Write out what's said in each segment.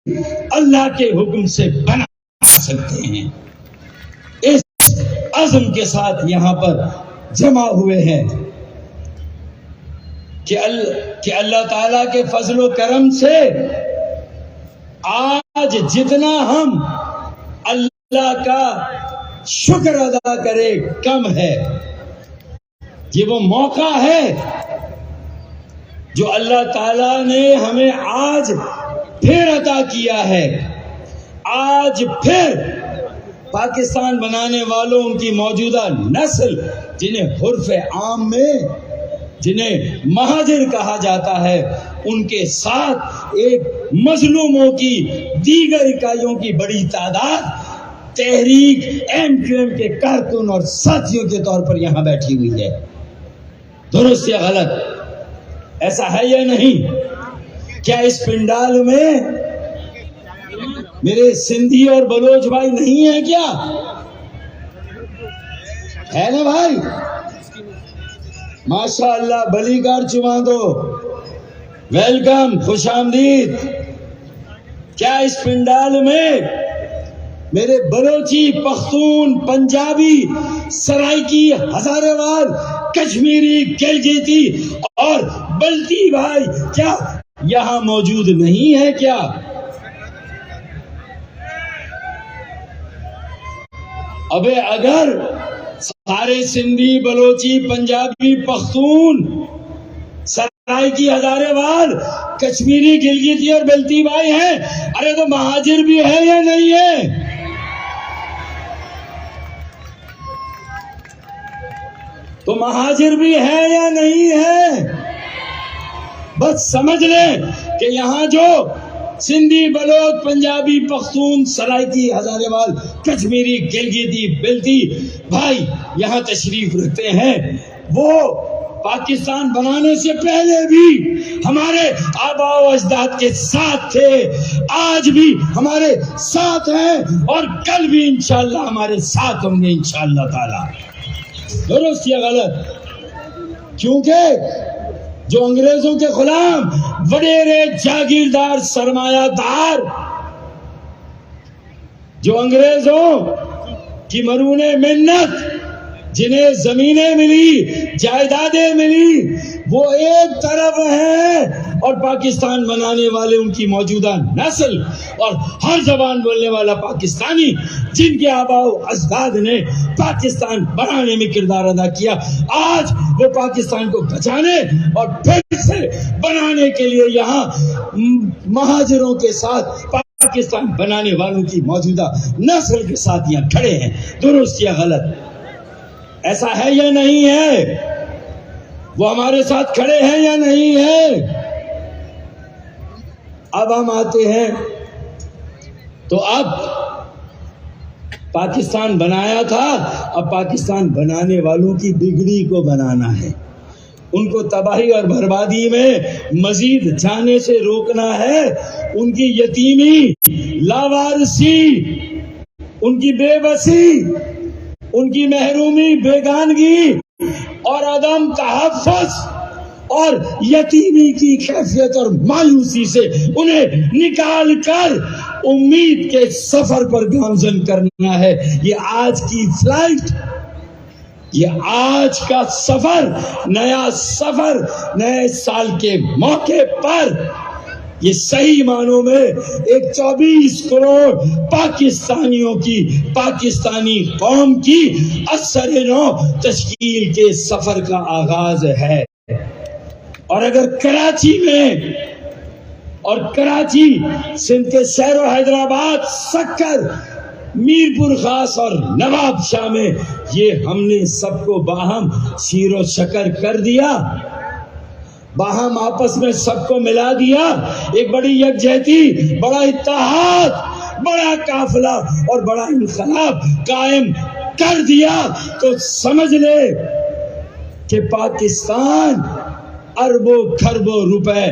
اللہ کے حکم سے بنا سکتے ہیں. اس عزم کے ساتھ یہاں پر جمع ہوئے ہیں کہ اللہ تعالیٰ کے فضل و کرم سے آج جتنا ہم اللہ کا شکر ادا کرے کم ہے. یہ وہ موقع ہے جو اللہ تعالیٰ نے ہمیں آج پھر عطا کیا ہے. آج پھر پاکستان بنانے والوں، ان کی موجودہ نسل، جنہیں حرف عام میں جنہیں مہاجر کہا جاتا ہے، ان کے ساتھ ایک مظلوموں کی دیگر اکائیوں کی بڑی تعداد تحریک MQM کے کارکن اور ساتھیوں کے طور پر یہاں بیٹھی ہوئی ہے. درست یا غلط؟ ایسا ہے یا نہیں؟ کیا اس پنڈال میں میرے سندھی اور بلوچ بھائی نہیں ہیں؟ کیا ہے نا بھائی؟ ماشاء اللہ، بلی کار چما دو. ویلکم، خوش آمدید. کیا اس پنڈال میں میرے بلوچی، پختون، پنجابی، سرائکی، ہزارے وال، کشمیری، گلگیتی اور بلتی بھائی کیا یہاں موجود نہیں ہے؟ کیا ابے اگر سارے سندھی، بلوچی، پنجابی، پختون، سرائکی، ہزارے وال، کشمیری، گلگیتی اور بلتی بھائی ہیں، ارے تو مہاجر بھی ہے یا نہیں ہے؟ تو مہاجر بھی ہے یا نہیں ہے؟ بس سمجھ لیں کہ یہاں جو سندھی، بلوچ، پنجابی، پختون، سرائکی، ہزارے وال، کشمیری، گلگیتی، بلتی بھائی یہاں تشریف رکھتے ہیں، وہ پاکستان بنانے سے پہلے بھی ہمارے آباء و اجداد کے ساتھ تھے، آج بھی ہمارے ساتھ ہیں اور کل بھی انشاءاللہ ہمارے ساتھ ہوں گے انشاءاللہ تعالی. درست یا غلط؟ کیونکہ جو انگریزوں کے غلام، وڈیرے، جاگیردار، سرمایہ دار، جو انگریزوں کی مرہون منت، جنہیں زمینیں ملی، جائیدادیں ملی، وہ ایک طرف ہیں، اور پاکستان بنانے والے ان کی موجودہ نسل اور ہر زبان بولنے والا پاکستانی، جن کے آباء و اجداد نے پاکستان بنانے میں کردار ادا کیا، آج وہ پاکستان کو بچانے اور پھر سے بنانے کے لیے یہاں مہاجروں کے ساتھ پاکستان بنانے والوں کی موجودہ نسل کے ساتھ یہاں کھڑے ہیں. درست یا غلط؟ ایسا ہے یا نہیں ہے؟ وہ ہمارے ساتھ کھڑے ہیں یا نہیں ہے؟ اب ہم آتے ہیں تو اب پاکستان بنایا تھا، اب پاکستان بنانے والوں کی بگڑی کو بنانا ہے، ان کو تباہی اور بربادی میں مزید جانے سے روکنا ہے. ان کی یتیمی، لاوارسی، ان کی بے بسی، ان کی محرومی، بیگانگی اور عدم تحفظ اور یتیمی کی کیفیت اور مایوسی سے انہیں نکال کر امید کے سفر پر گامزن کرنا ہے. یہ آج کی فلائٹ، یہ آج کا سفر، نیا سفر، نئے سال کے موقع پر، یہ صحیح معنوں میں ایک 24 کروڑ پاکستانیوں کی، پاکستانی قوم کی اثر نو تشکیل کے سفر کا آغاز ہے. اور اگر کراچی میں اور کراچی، سندھ کے شہر و حیدرآباد، سکر، میرپور خاص اور نواب شاہ میں یہ ہم نے سب کو باہم شیر و شکر کر دیا، باہم آپس میں سب کو ملا دیا، ایک بڑی یکجہتی، بڑا اتحاد، بڑا قافلہ اور بڑا انقلاب قائم کر دیا، تو سمجھ لے کہ پاکستان اربوں کھربوں روپے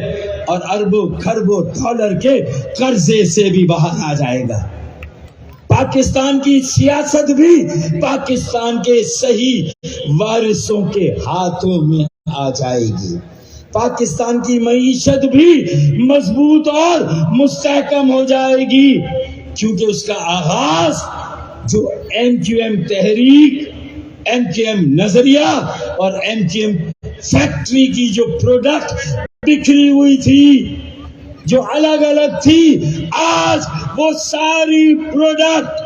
اور اربوں کھربوں ڈالر کے قرضے سے بھی باہر آ جائے گا. پاکستان کی سیاست بھی پاکستان کے صحیح وارثوں کے ہاتھوں میں آ جائے گی. پاکستان کی معیشت بھی مضبوط اور مستحکم ہو جائے گی، کیونکہ اس کا آغاز جو ایم کیو ایم تحریک، ایم کیو ایم نظریہ اور ایم کیو ایم فیکٹری کی جو پروڈکٹ بکھری ہوئی تھی، جو الگ الگ تھی، آج وہ ساری پروڈکٹ،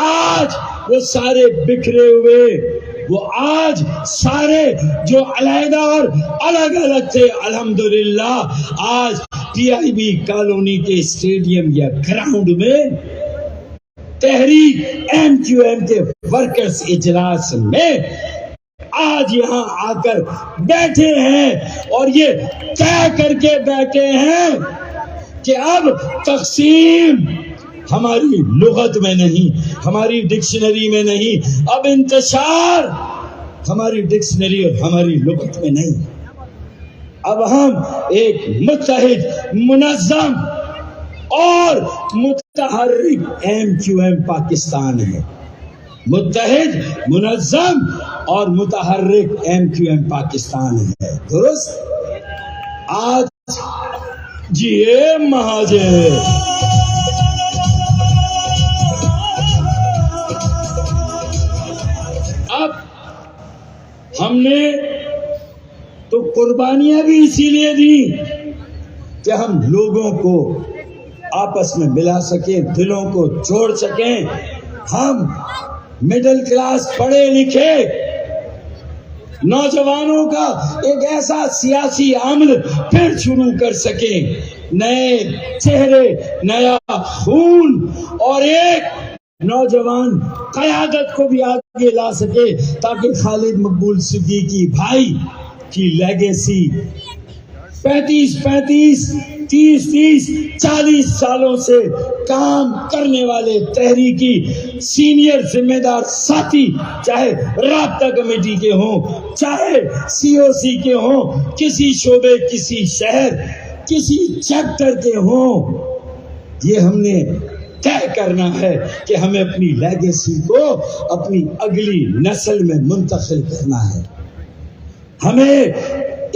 آج وہ سارے بکھرے ہوئے، وہ آج سارے جو علیحدہ اور الگ الگ تھے، الحمدللہ آج ٹی آئی بی کالونی کے اسٹیڈیم یا گراؤنڈ میں تحریک ایم کیو ایم کے ورکرز اجلاس میں آج یہاں آ کر بیٹھے ہیں اور یہ طے کر کے بیٹھے ہیں کہ اب تقسیم ہماری لغت میں نہیں، ہماری ڈکشنری میں نہیں، اب انتشار ہماری ڈکشنری اور ہماری لغت میں نہیں، اب ہم ایک متحد، منظم اور متحرک ایم کیو ایم پاکستان ہے، متحد، منظم اور متحرک ایم کیو ایم پاکستان ہے، درست؟ آج جی مہاجر اب ہم نے تو قربانیاں بھی اسی لیے دی کہ ہم لوگوں کو آپس میں ملا سکیں، دلوں کو جوڑ سکیں، ہم مڈل کلاس پڑھے لکھے نوجوانوں کا ایک ایسا سیاسی عمل پھر شروع کر سکیں، نئے چہرے، نیا خون اور ایک نوجوان قیادت کو بھی آگے لا سکے، تاکہ خالد مقبول صدیقی بھائی کی لیگیسی 30 سالوں سے کام کرنے والے تحریکی سینئر ذمہ دار ساتھی، چاہے رابطہ کمیٹی کے ہوں، چاہے سی او سی کے ہوں، کسی شعبے، کسی شہر، کسی چیپٹر کے ہوں، یہ ہم نے طے کرنا ہے کہ ہمیں اپنی لیگیسی کو اپنی اگلی نسل میں منتقل کرنا ہے، ہمیں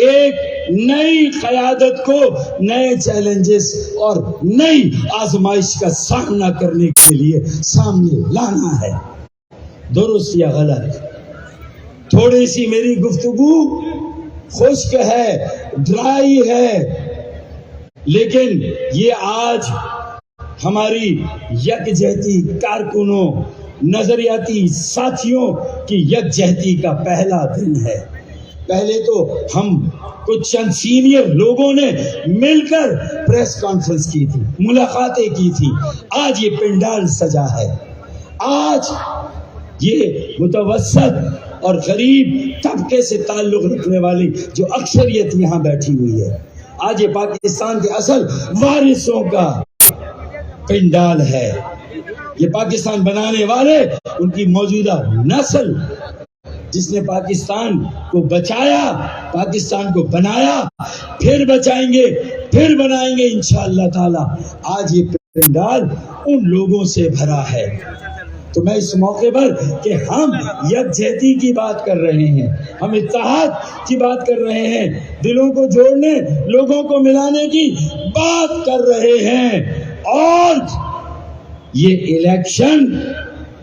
ایک نئی قیادت کو نئے چیلنجز اور نئی آزمائش کا سامنا کرنے کے لیے سامنے لانا ہے، درست یا غلط؟ تھوڑی سی میری گفتگو خشک ہے، ڈرائی ہے، لیکن یہ آج ہماری یکجہتی کارکنوں، نظریاتی ساتھیوں کی یکجہتی کا پہلا دن ہے۔ پہلے تو ہم کچھ چند سینئر لوگوں نے مل کر پریس کانفرنس کی تھی، ملاقاتیں کی تھی، آج یہ پنڈال سجا ہے، آج یہ متوسط اور غریب طبقے سے تعلق رکھنے والی جو اکثریت یہاں بیٹھی ہوئی ہے، آج یہ پاکستان کے اصل وارثوں کا پنڈال ہے، یہ پاکستان بنانے والے، ان کی موجودہ نسل جس نے پاکستان کو بچایا، پاکستان کو بنایا، پھر بچائیں گے، پھر بنائیں گے انشاءاللہ تعالی، آج یہ پنڈال ان لوگوں سے بھرا ہے۔ تو میں اس موقع پر کہ ہم یکجہتی کی بات کر رہے ہیں، ہم اتحاد کی بات کر رہے ہیں، دلوں کو جوڑنے، لوگوں کو ملانے کی بات کر رہے ہیں، اور یہ الیکشن،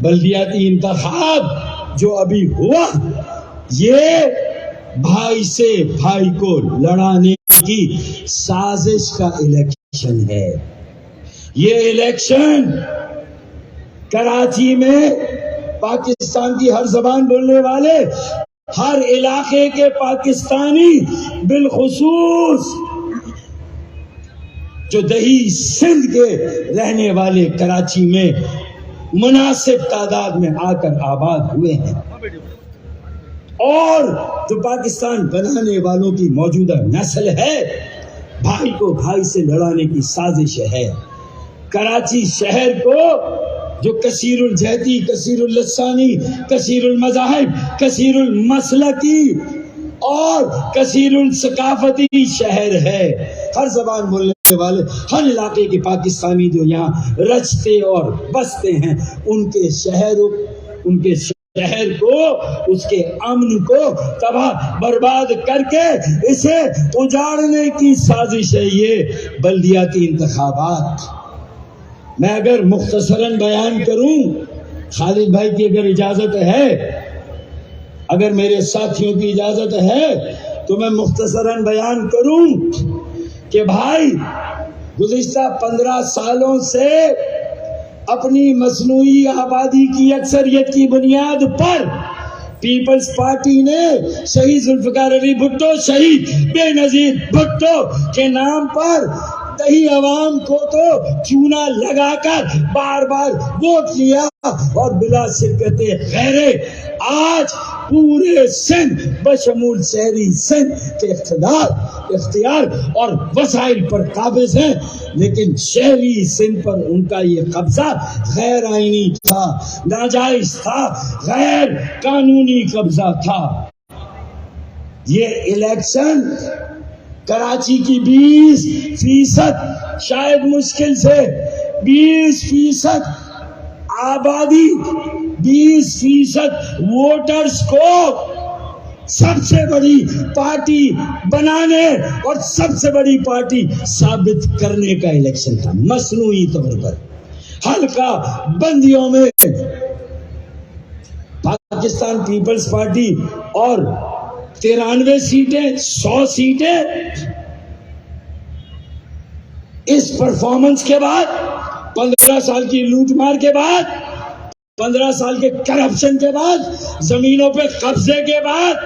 بلدیاتی انتخاب جو ابھی ہوا، یہ بھائی سے بھائی کو لڑانے کی سازش کا الیکشن ہے۔ یہ الیکشن کراچی میں پاکستان کی ہر زبان بولنے والے، ہر علاقے کے پاکستانی، بالخصوص جو دہی سندھ کے رہنے والے کراچی میں مناسب تعداد میں آ کر آباد ہوئے ہیں، اور جو پاکستان بنانے والوں کی موجودہ نسل ہے، بھائی کو بھائی سے لڑانے کی سازش ہے۔ کراچی شہر کو جو کثیر الجہتی، کثیر اللسانی، کثیر المذاہب، کثیر المسلکی اور کثیر الثقافتی شہر ہے، ہر زبان بولنے والے، ہر علاقے کے پاکستانی جو یہاں رچتے اور بستے ہیں، ان کے شہروں، ان کے شہر کو، اس کے امن کو تباہ برباد کر کے اسے اجاڑنے کی سازش ہے یہ بلدیاتی انتخابات۔ میں اگر مختصراً بیان کروں، خالد بھائی کی اگر اجازت ہے، اگر میرے ساتھیوں کی اجازت ہے تو میں مختصراً بیان کروں کہ بھائی گزشتہ 15 سالوں سے اپنی مصنوعی آبادی کی اکثریت کی بنیاد پر پیپلز پارٹی نے شہید ذوالفقار علی بھٹو، شہید بے نظیر بھٹو کے نام پر دہی عوام کو تو چونا لگا کر بار بار ووٹ لیا اور بلا شرکت غیرے آج پورے سندھ بشمول شہری سندھ کے اختیار اور وسائل پر قابض ہیں، لیکن شہری سندھ پر ان کا یہ قبضہ غیر آئینی تھا، ناجائز تھا، غیر قانونی قبضہ تھا۔ یہ الیکشن کراچی کی 20% شاید مشکل سے 20% آبادی، 20% ووٹرز کو سب سے بڑی پارٹی بنانے اور سب سے بڑی پارٹی ثابت کرنے کا الیکشن تھا، مصنوعی طور پر حلقہ بندیوں میں پاکستان پیپلز پارٹی اور 93 سیٹیں، 100 سیٹیں۔ اس پرفارمنس کے بعد، 15 سال کی لوٹ مار کے بعد، 15 سال کے کرپشن کے بعد، زمینوں پہ قبضے کے بعد،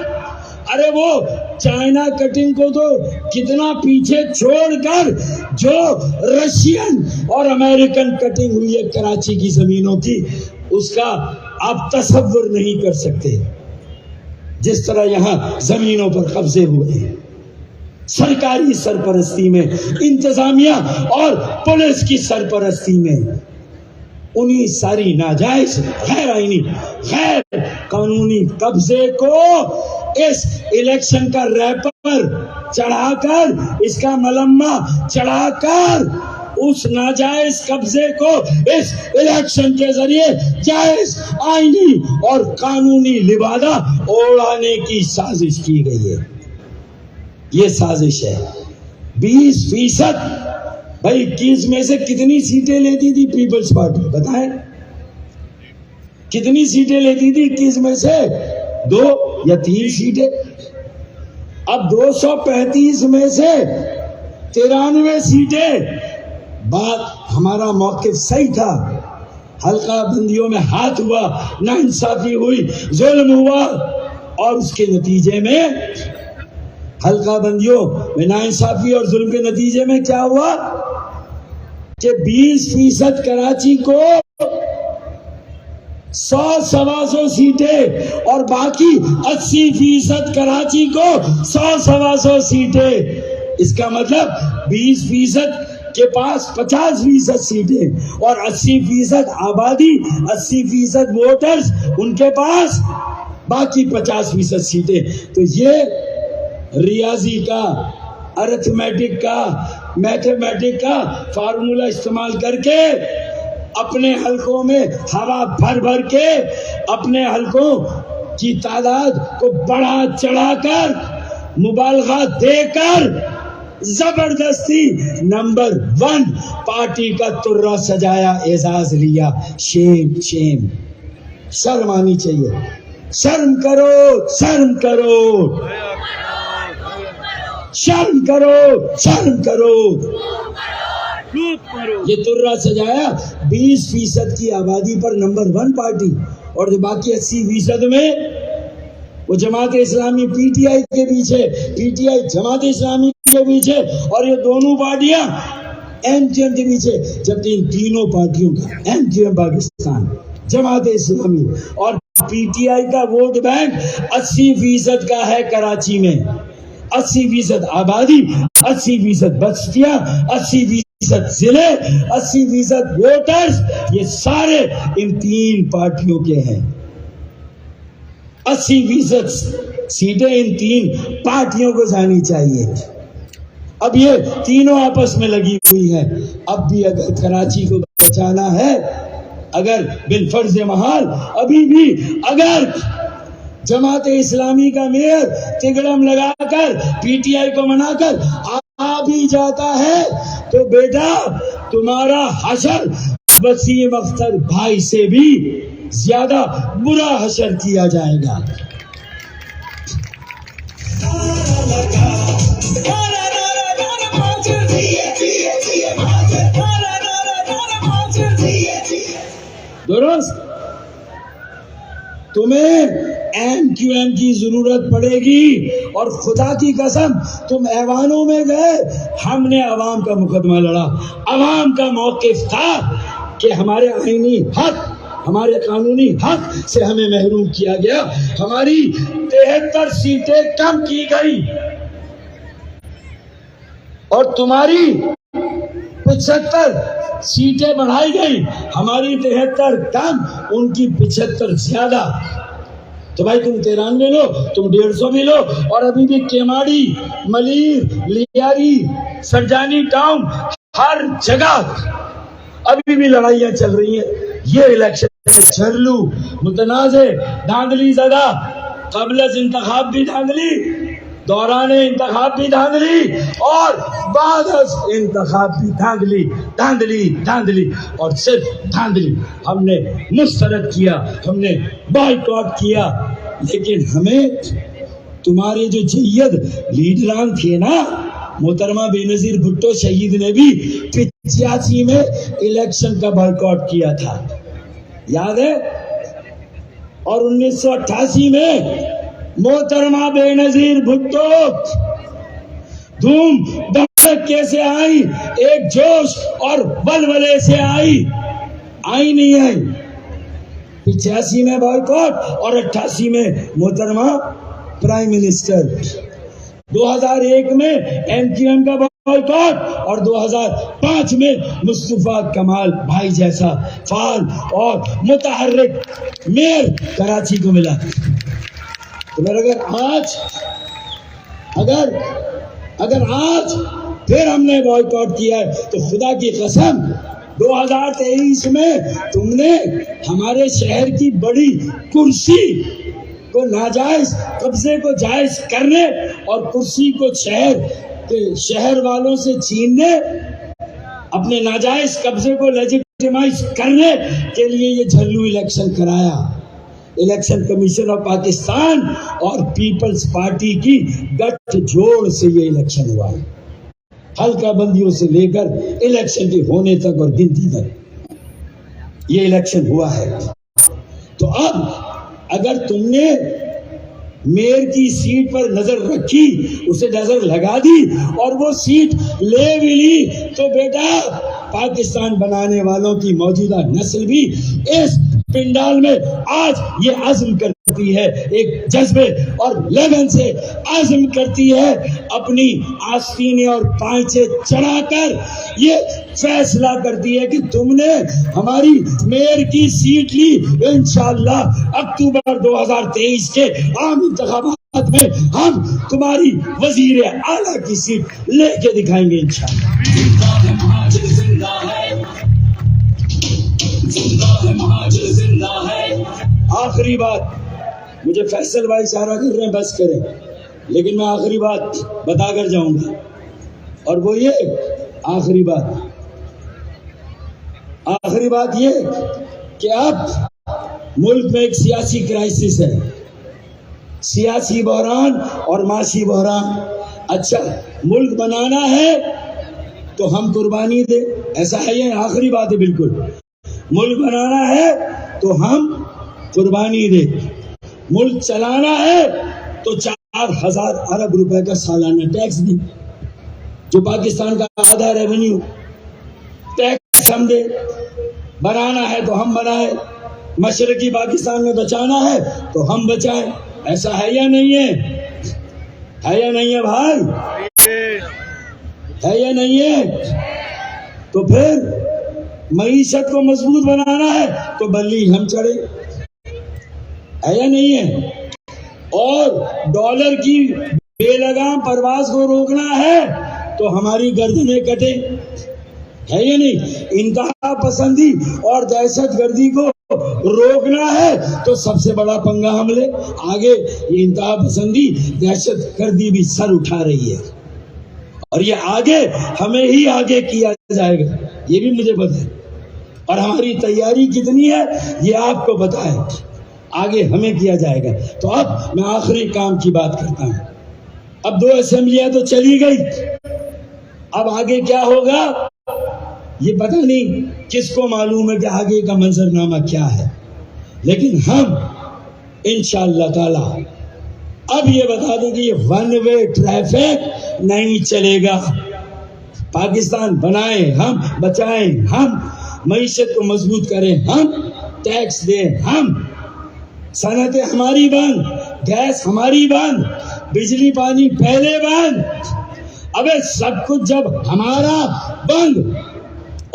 ارے وہ چائنا کٹنگ کو تو کتنا پیچھے چھوڑ کر جو رشین اور امریکن کٹنگ ہوئی ہے کراچی کی زمینوں کی، اس کا آپ تصور نہیں کر سکتے۔ جس طرح یہاں زمینوں پر قبضے ہوئے ہیں، سرکاری سرپرستی میں، انتظامیہ اور پولیس کی سرپرستی میں، انہی ساری ناجائز، غیر آئینی، غیر قانونی قبضے کو اس الیکشن کا ریپر چڑھا کر، اس کا ملمہ چڑھا کر، اس ناجائز قبضے کو اس الیکشن کے ذریعے جائز، آئینی اور قانونی لبادہ اوڑھانے کی سازش کی گئی ہے۔ یہ سازش ہے۔ 20% بھائی 21 میں سے کتنی سیٹیں لیتی تھی پیپلز پارٹی؟ بتائیں کتنی سیٹیں لیتی تھی 21 میں سے؟ 2 یا 3 سیٹیں۔ اب 235 میں سے 93 سیٹیں۔ بات ہمارا موقف صحیح تھا، حلقہ بندیوں میں ہاتھ ہوا، ناانصافی ہوئی، ظلم ہوا، اور اس کے نتیجے میں حلقہ بندیوں میں ناانصافی اور ظلم کے نتیجے میں کیا ہوا کہ 20% کراچی کو 100-125 سیٹیں اور باقی 80% کراچی کو 100-125 سیٹیں۔ اس کا مطلب 20% کے پاس 50% سیٹیں اور 80% آبادی، 80% ووٹرز، ان کے پاس باقی 50% سیٹیں۔ تو یہ ریاضی کا، ارتھمیٹک کا، میتھمیٹک کا فارمولہ استعمال کر کے اپنے حلقوں میں ہوا بھر بھر کے اپنے حلقوں کی تعداد کو بڑھا چڑھا کر، مبالغہ دے کر، زبردستی نمبر 1 پارٹی کا ترہ سجایا، اعزاز لیا۔ شیم شیم، شرم آنی چاہیے، شرم کرو، شرم کرو، شرم کرو، شرم کرو۔ یہ ترہ سجایا 20% کی آبادی پر نمبر 1 پارٹی، اور جو باقی 80% میں وہ Jamaat Islami P T I کے پیچھے، P T I Jamaat Islami کے پیچھے، اور یہ دونوں پارٹیاں ایم کیو ایم کے پیچھے، جبکہ ان تینوں پارٹیوں کا، M Q M Pakistan, Jamaat Islami اور پی ٹی آئی کا ووٹ بینک 80% کا ہے کراچی میں۔ 80% آبادی، 80% بستیاں، 80% ضلع، 80% ووٹرز، یہ سارے ان 3 پارٹیوں کے ہیں۔ 80% سیٹیں ان 3 پارٹیوں کو جانی چاہیے۔ اب یہ تینوں آپس میں لگی ہوئی ہیں۔ اب بھی اگر کراچی کو بچانا ہے اگر بالفرض محال ابھی بھی اگر جماعت اسلامی کا میئر تگڑم لگا کر پی ٹی آئی کو منا کر آ بھی جاتا ہے تو بیٹا تمہارا حشر وسیم اختر بھائی سے بھی زیادہ برا حشر کیا جائے گا. درست. تمہیں ایم کیو ایم کی ضرورت پڑے گی اور خدا کی قسم تم ایوانوں میں گئے, ہم نے عوام کا مقدمہ لڑا. عوام کا موقف تھا کہ ہمارے آئینی حق, ہمارے قانونی حق سے ہمیں محروم کیا گیا, ہماری 73 سیٹیں کم کی گئی اور تمہاری 75 سیٹیں بڑھائی گئی, ہماری 73 کم, ان کی 75 زیادہ. تو بھائی تم 93 لو, تم 150 بھی لو, اور ابھی بھی کیماڑی, ملیر, لیاری, سرجانی ٹاؤن, ہر جگہ ابھی بھی لڑائیاں چل رہی ہیں. یہ الیکشن جھرلو, متنازع, دھاندلی زدہ, قبل از انتخاب بھی دھاندلی, دوران انتخاب بھی دھاندلی, اور بعد از انتخاب بھی دھاندلی, دھاندلی, دھاندلی اور صرف دھاندلی. ہم نے مسترد کیا, ہم نے بائیکاٹ کیا, لیکن ہمیں تمہارے جو جید لیڈران تھے نا, محترمہ بے نظیر بھٹو شہید نے بھی 85 میں الیکشن کا بائیکاٹ کیا تھا, یاد ہے, اور 1988 میں محترمہ بے نظیر بھٹو دھوم دھڑک کیسے آئی, ایک جوش اور ولولے سے آئی نہیں آئی. 85 میں بائیکاٹ اور 88 میں محترمہ پرائم منسٹر. 2001 میں ایم کیو ایم کا بائیکاٹ اور 2005 میں مصطفیٰ کمال بھائی جیسا فعال اور متحرک میئر کراچی کو ملا. اگر آج پھر ہم نے بائیکاٹ کیا ہے تو خدا کی قسم 2023 میں تم نے ہمارے شہر کی بڑی کرسی کو ناجائز قبضے کو جائز کرنے اور کرسی کو شہر والوں سے چھیننے, اپنے ناجائز قبضے کو لیجیٹیمائز کرنے کے لیے یہ جھرلو الیکشن کرایا. الیکشن کمیشن آف پاکستان اور پیپلز پارٹی کی گٹھ جوڑ سے یہ الیکشن ہوا ہے, حلقہ بندیوں سے لے کر الیکشن کے ہونے تک اور گنتی تک یہ الیکشن ہوا ہے. تو اب اگر تم نے میئر کی سیٹ پر نظر رکھی, اسے نظر لگا دی اور وہ سیٹ لے بھی لی, تو بیٹا پاکستان بنانے والوں کی موجودہ نسل بھی اس پنڈال میں آج یہ عزم کرتی ہے, ایک جذبے اور لگن سے عزم کرتی ہے, اپنی آستینے اور پائچے چڑھا کر یہ فیصلہ کرتی ہے کہ تم نے ہماری میئر کی سیٹ لی, انشاءاللہ اکتوبر 2023 کے عام انتخابات میں ہم تمہاری وزیر اعلیٰ کی سیٹ لے کے دکھائیں گے انشاءاللہ. آخری بات, مجھے فیصل بھائی اشارہ کر رہے ہیں بس کریں, لیکن میں آخری بات بتا کر جاؤں گا, اور وہ یہ آخری بات یہ کہ اب ملک میں ایک سیاسی کرائسس ہے, سیاسی بحران اور معاشی بحران. اچھا, ملک بنانا ہے تو ہم قربانی دیں, ایسا ہے یہ آخری بات ہے بالکل. ملک بنانا ہے تو ہم قربانی دیں, ملک چلانا ہے تو 4000 ارب روپے کا سالانہ ٹیکس دیں, جو پاکستان کا آدھا ریونیو ٹیکس ہم دیں. بنانا ہے تو ہم بنائیں, مشرقی پاکستان میں بچانا ہے تو ہم بچائیں. ایسا ہے یا نہیں ہے؟ ہے یا نہیں ہے بھائی؟ ہے یا نہیں ہے؟ تو پھر معیشت کو مضبوط بنانا ہے تو بلی ہم چڑھے, ہے یا نہیں ہے؟ اور ڈالر کی بے لگام پرواز کو روکنا ہے تو ہماری گردنیں کٹے, ہے یہ نہیں؟ انتہا پسندی اور دہشت گردی کو روکنا ہے تو سب سے بڑا پنگا ہم لے. آگے یہ انتہا پسندی دہشت گردی بھی سر اٹھا رہی ہے اور یہ آگے ہمیں ہی آگے کیا جائے گا، یہ بھی مجھے پتا ہے. اور ہماری تیاری کتنی ہے یہ آپ کو پتا ہے. آگے ہمیں کیا جائے گا. تو اب میں آخری کام کی بات کرتا ہوں. اب 2 اسمبلیاں تو چلی گئی، اب آگے کیا ہوگا یہ پتہ نہیں، کس کو معلوم ہے کہ آگے کا منظرنامہ کیا ہے. لیکن ہم انشاءاللہ تعالی اب یہ بتا دیں کہ یہ 1 وے ٹریفک نہیں چلے گا. پاکستان بنائیں ہم، بچائیں ہم، معیشت کو مضبوط کریں ہم، ٹیکس دیں ہم، صنعتیں ہماری بند، گیس ہماری بند، بجلی پانی پہلے بند. ابے سب کچھ جب ہمارا بند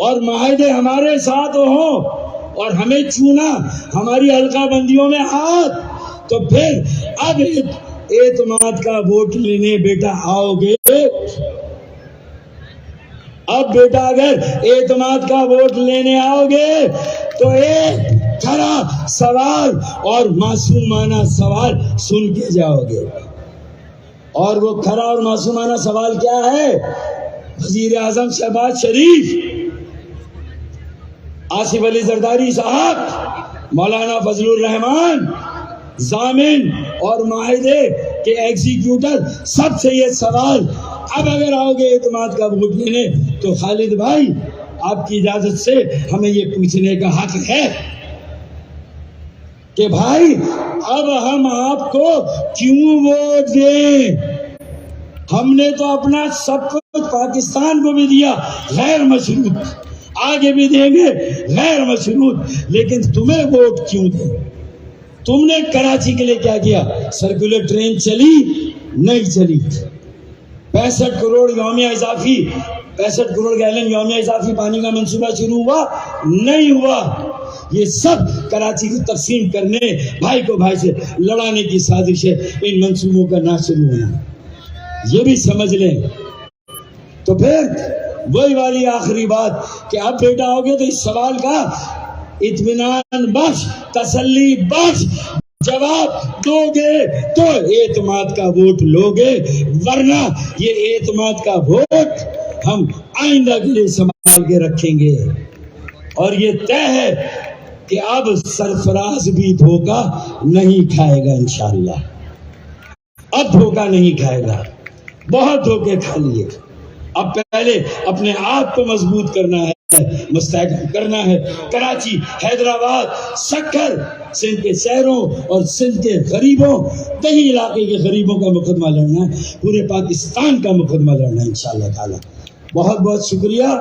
اور معاہدے ہمارے ساتھ ہوں اور ہمیں چونا ہماری حلقہ بندیوں میں ہاتھ، تو پھر اب اعتماد کا ووٹ لینے بیٹا آؤ گے. اب بیٹا اگر اعتماد کا ووٹ لینے آؤ گے تو ایک کھڑا سوال اور معصومانہ سوال سن کے جاؤ گے. اور وہ کھڑا اور معصومانہ سوال کیا ہے؟ وزیر اعظم شہباز شریف، آصف علی زرداری صاحب، مولانا فضل الرحمان، ضامن اور معاہدے کے ایگزیکیوٹر، سب سے یہ سوال اب اگر آؤ گے اعتماد کا ووٹ لینے تو خالد بھائی آپ کی اجازت سے ہمیں یہ پوچھنے کا حق ہے کہ بھائی اب ہم آپ کو کیوں ووٹ دیں؟ ہم نے تو اپنا سب کچھ پاکستان کو بھی دیا غیر مشروط، آگے بھی دیں گے غیر مشروط، لیکن تمہیں ووٹ کیوں دیں؟ تم نے کراچی کے لیے کیا کیا؟ سرکولر ٹرین چلی نہیں چلی، 65 کروڑ یومیہ اضافی، 65 کروڑ گیلن یومیہ اضافی پانی کا منصوبہ شروع ہوا نہیں ہوا. یہ سب کراچی کو تقسیم کرنے، بھائی کو بھائی سے لڑانے کی سازش ہے. ان منصوبوں کا نہ شروع ہونا یہ بھی سمجھ لیں. تو پھر وہی والی آخری بات کہ اب بیٹا ہوگے تو اس سوال کا اطمینان بخش، تسلی بخش جواب دو گے تو اعتماد کا ووٹ لوگے، ورنہ یہ اعتماد کا ووٹ ہم آئندہ کے لیے سنبھال کے رکھیں گے. اور یہ طے ہے کہ اب سرفراز بھی دھوکہ نہیں کھائے گا انشاءاللہ. اب دھوکہ نہیں کھائے گا، بہت دھوکے کھا لیے. اب پہلے اپنے آپ کو مضبوط کرنا ہے، مستحکم کرنا ہے. کراچی، حیدرآباد، سکھر، سندھ کے شہروں اور سندھ کے غریبوں، دیہی علاقے کے غریبوں کا مقدمہ لڑنا ہے، پورے پاکستان کا مقدمہ لڑنا ہے انشاءاللہ تعالی. بہت بہت شکریہ.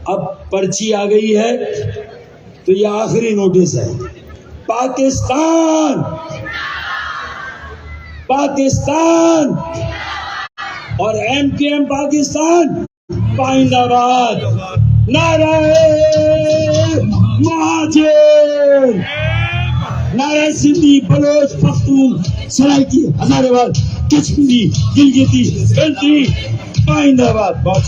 اب پرچی آ گئی ہے تو یہ آخری نوٹس ہے. پاکستان پاکستان اور MKM پاکستان پائندہ باد. نعرہ مہاجر، نعرہ سندھی، بلوچ، پختون، سرائکی، ہزارے وال، کشمیری، گلگتی، گلتی، پائندہ باد. بہت